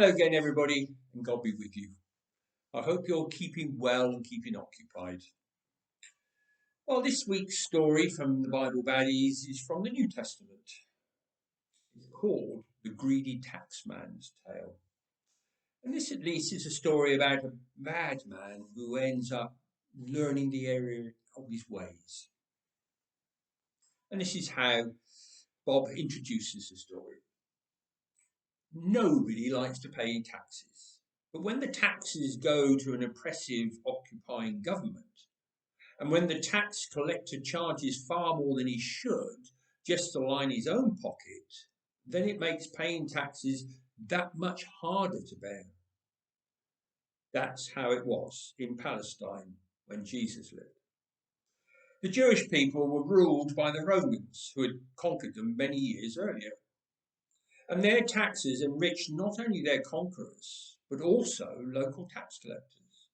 Hello again, everybody, and God be with you. I hope you're keeping well and keeping occupied. Well, this week's story from the Bible Baddies is from the New Testament. It's called The Greedy Taxman's Tale. And this, at least, is a story about a madman who ends up learning the area of his ways. And this is how Bob introduces the story. Nobody likes to pay taxes. But when the taxes go to an oppressive, occupying government, and when the tax collector charges far more than he should just to line his own pocket, then it makes paying taxes that much harder to bear. That's how it was in Palestine when Jesus lived. The Jewish people were ruled by the Romans, who had conquered them many years earlier. And their taxes enriched not only their conquerors, but also local tax collectors,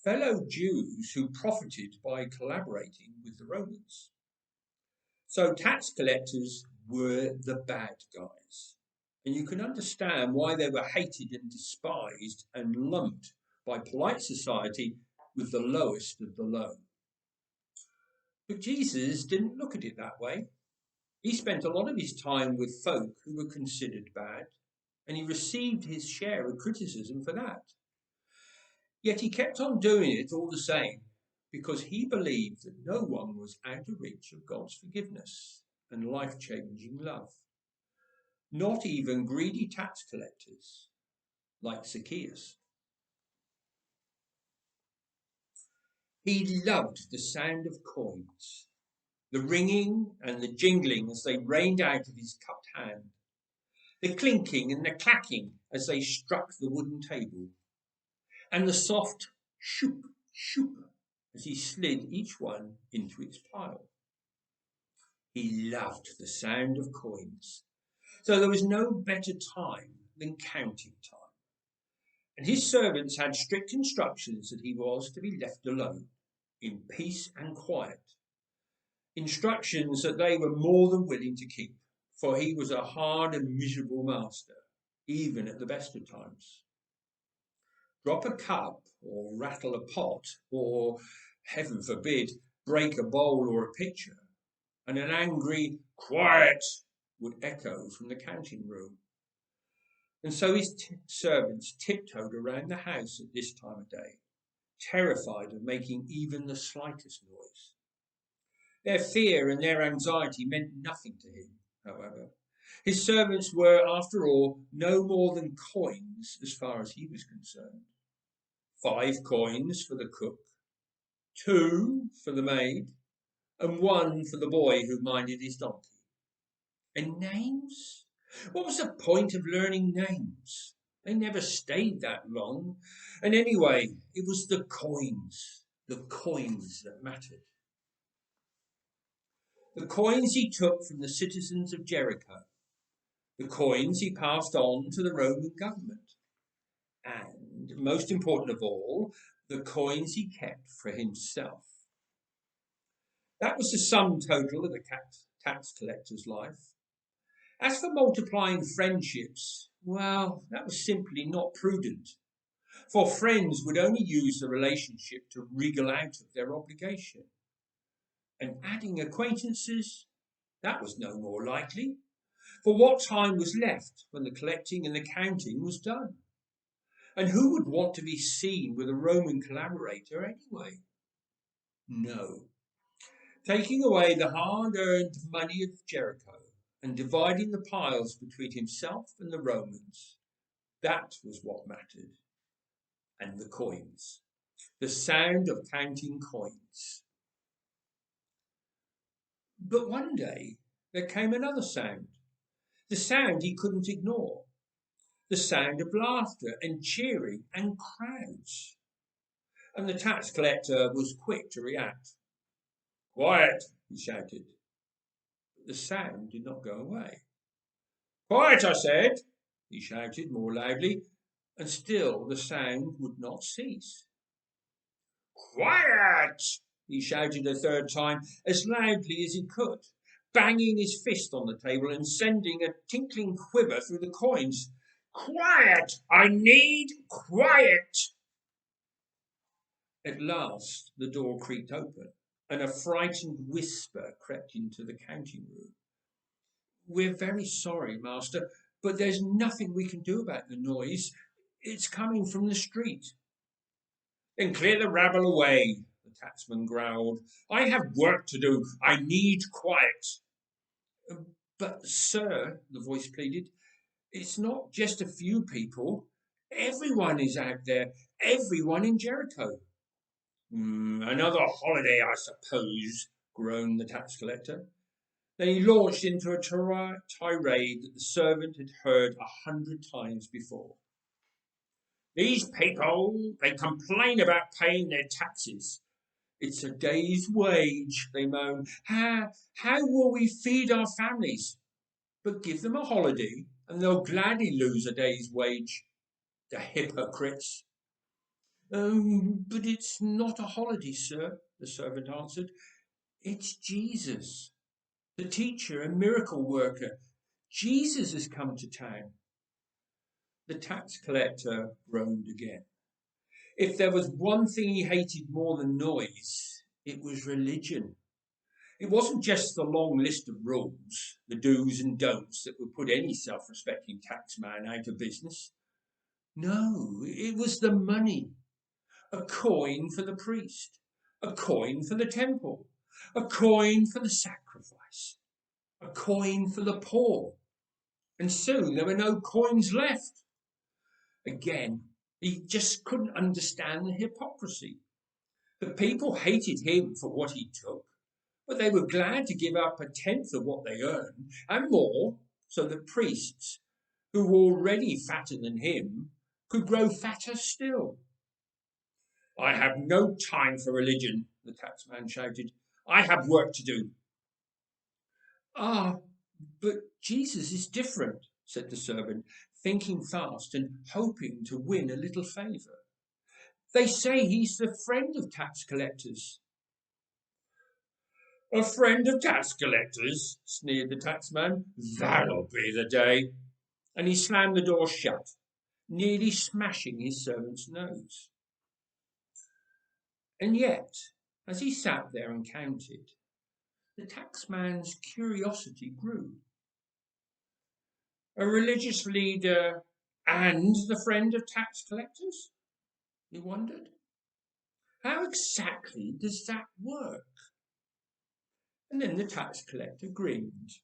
fellow Jews who profited by collaborating with the Romans. So tax collectors were the bad guys. And you can understand why they were hated and despised and lumped by polite society with the lowest of the low. But Jesus didn't look at it that way. He spent a lot of his time with folk who were considered bad, and he received his share of criticism for that. Yet he kept on doing it all the same, because he believed that no one was out of reach of God's forgiveness and life-changing love. Not even greedy tax collectors like Zacchaeus. He loved the sound of coins, the ringing and the jingling as they rained out of his cupped hand, the clinking and the clacking as they struck the wooden table, and the soft shoop, shoop as he slid each one into its pile. He loved the sound of coins, so there was no better time than counting time. And his servants had strict instructions that he was to be left alone, in peace and quiet. Instructions that they were more than willing to keep, for he was a hard and miserable master, even at the best of times. Drop a cup or rattle a pot or, heaven forbid, break a bowl or a pitcher, and an angry "quiet" would echo from the counting room. And so his servants tiptoed around the house at this time of day, terrified of making even the slightest noise. Their fear and their anxiety meant nothing to him, however. His servants were, after all, no more than coins as far as he was concerned. 5 coins for the cook, 2 for the maid, and 1 for the boy who minded his donkey. And names? What was the point of learning names? They never stayed that long. And anyway, it was the coins that mattered. The coins he took from the citizens of Jericho. The coins he passed on to the Roman government. And, most important of all, the coins he kept for himself. That was the sum total of the tax collector's life. As for multiplying friendships, well, that was simply not prudent, for friends would only use the relationship to wriggle out of their obligation. And adding acquaintances, that was no more likely, for what time was left when the collecting and the counting was done? And who would want to be seen with a Roman collaborator anyway? No. Taking away the hard-earned money of Jericho and dividing the piles between himself and the Romans, that was what mattered. And the coins. The sound of counting coins. But one day there came another sound. The sound he couldn't ignore. The sound of laughter and cheering and crowds. And the tax collector was quick to react. "Quiet," he shouted. But the sound did not go away. "Quiet, I said," he shouted more loudly, and still the sound would not cease. "Quiet!" he shouted a third time, as loudly as he could, banging his fist on the table and sending a tinkling quiver through the coins. Quiet! I need quiet! At last the door creaked open, and a frightened whisper crept into the counting room. We're very sorry, master, but there's nothing we can do about the noise. It's coming from the street. Then clear the rabble away, the taxman growled. I have work to do. I need quiet. But, sir, the voice pleaded, it's not just a few people. Everyone is out there. Everyone in Jericho. Another holiday, I suppose, groaned the tax collector. Then he launched into a tirade that the servant had heard 100 times before. These people, they complain about paying their taxes. It's a day's wage, they moan. How will we feed our families? But give them a holiday, and they'll gladly lose a day's wage. The hypocrites. But it's not a holiday, sir, the servant answered. It's Jesus, the teacher and miracle worker. Jesus has come to town. The tax collector groaned again. If there was one thing he hated more than noise, it was religion. It wasn't just the long list of rules, the do's and don'ts that would put any self-respecting taxman out of business. No, it was the money. A coin for the priest, a coin for the temple, a coin for the sacrifice, a coin for the poor. And soon there were no coins left. Again, he just couldn't understand the hypocrisy. The people hated him for what he took, but they were glad to give up 1/10 of what they earned and more, so that priests, who were already fatter than him, could grow fatter still. I have no time for religion, the taxman shouted. I have work to do. Ah, but Jesus is different, said the servant, thinking fast and hoping to win a little favour. They say he's the friend of tax collectors. A friend of tax collectors, sneered the taxman. That'll be the day. And he slammed the door shut, nearly smashing his servant's nose. And yet, as he sat there and counted, the taxman's curiosity grew. A religious leader and the friend of tax collectors? He wondered. How exactly does that work? And then the tax collector grinned.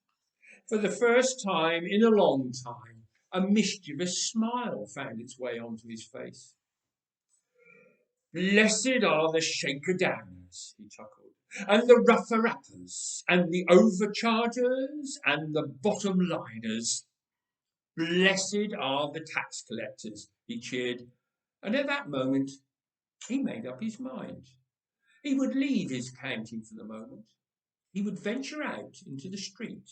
For the first time in a long time, a mischievous smile found its way onto his face. Blessed are the shaker-downers, he chuckled, and the rougher-uppers, and the overchargers, and the bottom-liners. Blessed are the tax collectors, he cheered, and at that moment he made up his mind. He would leave his counting for the moment. He would venture out into the street.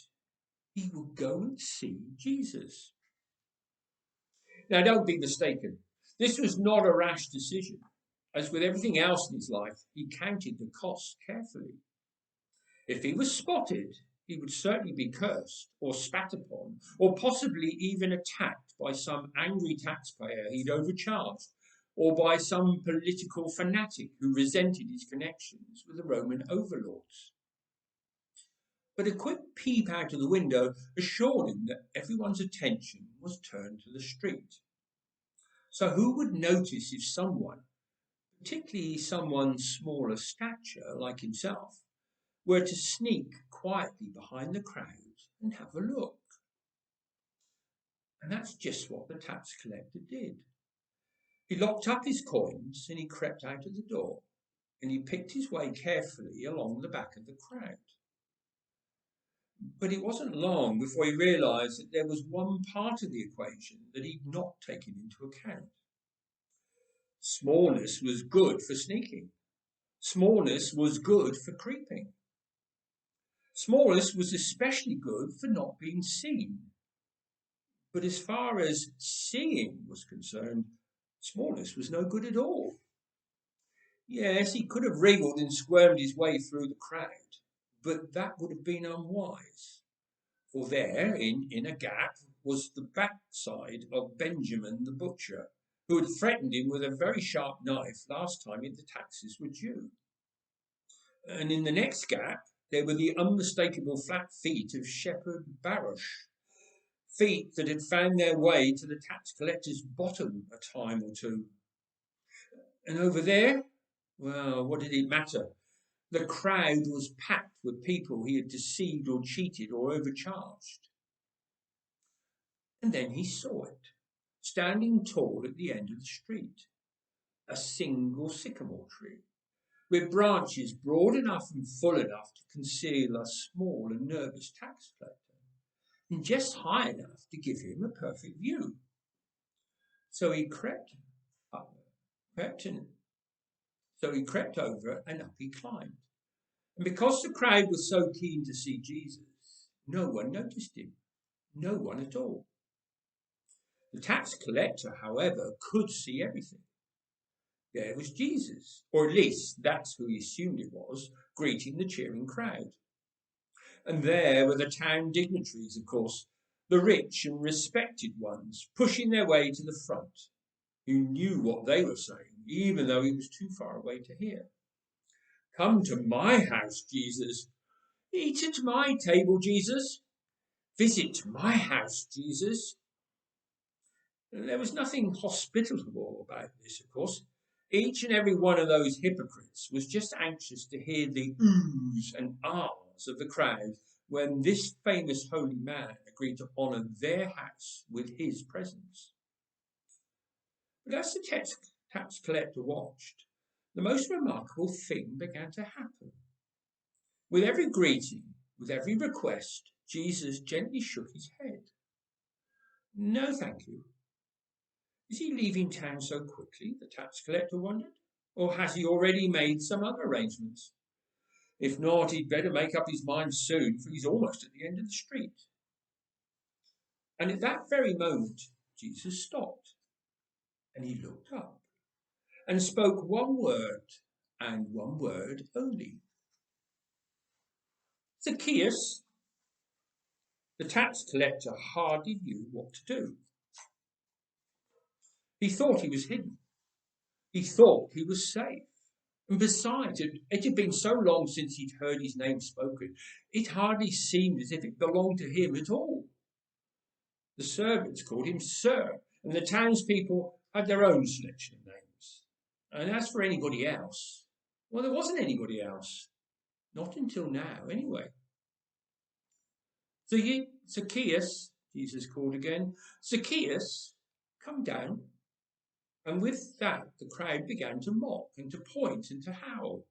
He would go and see Jesus. Now, don't be mistaken. This was not a rash decision. As with everything else in his life, he counted the costs carefully. If he was spotted, he would certainly be cursed or spat upon, or possibly even attacked by some angry taxpayer he'd overcharged, or by some political fanatic who resented his connections with the Roman overlords. But a quick peep out of the window assured him that everyone's attention was turned to the street. So who would notice if someone, particularly someone smaller stature like himself, were to sneak quietly behind the crowd and have a look? And that's just what the tax collector did. He locked up his coins and he crept out of the door, and he picked his way carefully along the back of the crowd. But it wasn't long before he realized that there was one part of the equation that he'd not taken into account. Smallness was good for sneaking. Smallness was good for creeping. Smallness was especially good for not being seen. But as far as seeing was concerned, smallness was no good at all. Yes, he could have wriggled and squirmed his way through the crowd, but that would have been unwise. For there, in a gap, was the backside of Benjamin the butcher, who had threatened him with a very sharp knife last time the taxes were due. And in the next gap, there were the unmistakable flat feet of Shepherd Baruch, feet that had found their way to the tax collector's bottom a time or two. And over there, well, what did it matter? The crowd was packed with people he had deceived or cheated or overcharged. And then he saw it, standing tall at the end of the street, a single sycamore tree, with branches broad enough and full enough to conceal a small and nervous tax collector, and just high enough to give him a perfect view. So he crept over and up he climbed. And because the crowd was so keen to see Jesus, no one noticed him. No one at all. The tax collector, however, could see everything. There was Jesus, or at least that's who he assumed it was, greeting the cheering crowd. And there were the town dignitaries, of course, the rich and respected ones, pushing their way to the front, who knew what they were saying, even though he was too far away to hear. Come to my house, Jesus. Eat at my table, Jesus. Visit my house, Jesus. There was nothing hospitable about this, of course. Each and every one of those hypocrites was just anxious to hear the oohs and ahs of the crowd when this famous holy man agreed to honour their house with his presence. But as the tax collector watched, the most remarkable thing began to happen. With every greeting, with every request, Jesus gently shook his head. No, thank you. Is he leaving town so quickly, the tax collector wondered? Or has he already made some other arrangements? If not, he'd better make up his mind soon, for he's almost at the end of the street. And at that very moment, Jesus stopped, and he looked up, and spoke one word, and one word only. Zacchaeus. The tax collector hardly knew what to do. He thought he was hidden. He thought he was safe. And besides, it had been so long since he'd heard his name spoken, it hardly seemed as if it belonged to him at all. The servants called him Sir, and the townspeople had their own selection of names. And as for anybody else, well, there wasn't anybody else. Not until now, anyway. Zacchaeus, Jesus called again. Zacchaeus, come down. And with that, the crowd began to mock and to point and to howl.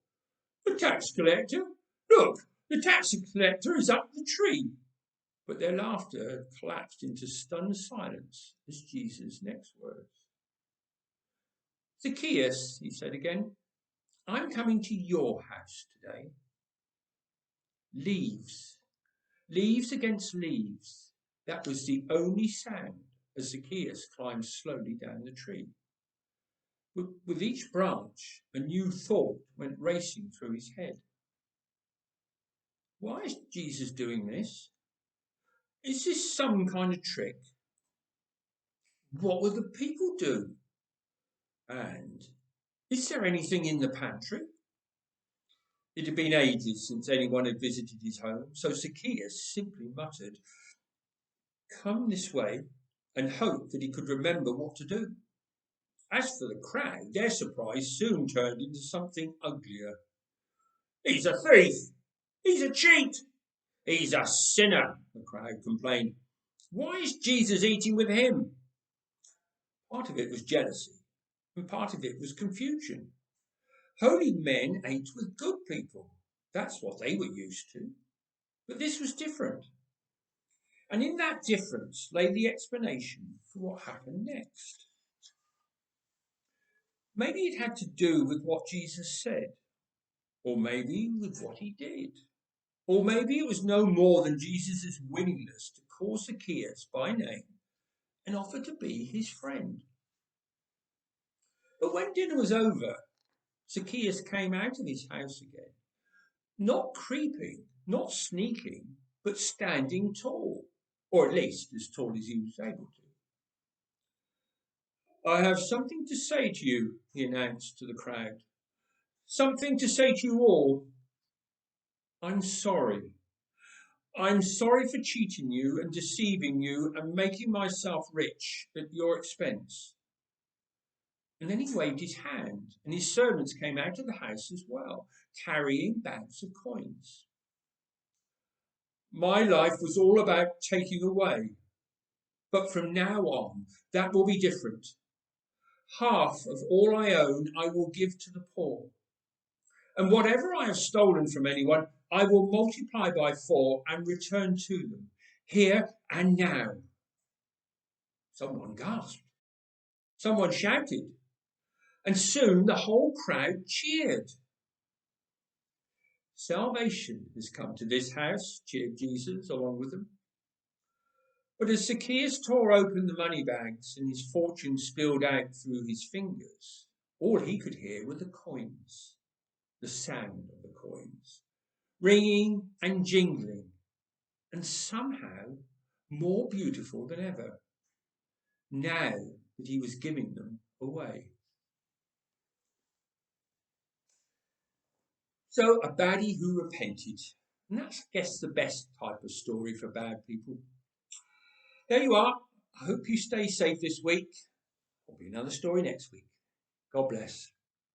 The tax collector? Look, the tax collector is up the tree. But their laughter collapsed into stunned silence as Jesus' next words. Zacchaeus, he said again, I'm coming to your house today. Leaves against leaves. That was the only sound as Zacchaeus climbed slowly down the tree. With each branch, a new thought went racing through his head. Why is Jesus doing this? Is this some kind of trick? What will the people do? And is there anything in the pantry? It had been ages since anyone had visited his home, so Zacchaeus simply muttered, come this way, and hoped that he could remember what to do. As for the crowd, their surprise soon turned into something uglier. He's a thief! He's a cheat! He's a sinner, the crowd complained. Why is Jesus eating with him? Part of it was jealousy, and part of it was confusion. Holy men ate with good people. That's what they were used to. But this was different. And in that difference lay the explanation for what happened next. Maybe it had to do with what Jesus said, or maybe with what he did. Or maybe it was no more than Jesus' willingness to call Zacchaeus by name and offer to be his friend. But when dinner was over, Zacchaeus came out of his house again, not creeping, not sneaking, but standing tall, or at least as tall as he was able to. I have something to say to you, he announced to the crowd. Something to say to you all. I'm sorry. I'm sorry for cheating you and deceiving you and making myself rich at your expense. And then he waved his hand, and his servants came out of the house as well, carrying bags of coins. My life was all about taking away, but from now on, that will be different. Half of all I own I will give to the poor. And whatever I have stolen from anyone, I will multiply by 4 and return to them, here and now. Someone gasped. Someone shouted. And soon the whole crowd cheered. Salvation has come to this house, cheered Jesus along with them. But as Zacchaeus tore open the money bags and his fortune spilled out through his fingers, all he could hear were the coins, the sound of the coins, ringing and jingling, and somehow more beautiful than ever, now that he was giving them away. So, a baddie who repented. And that's, I guess, the best type of story for bad people. There you are. I hope you stay safe this week. There'll be another story next week. God bless.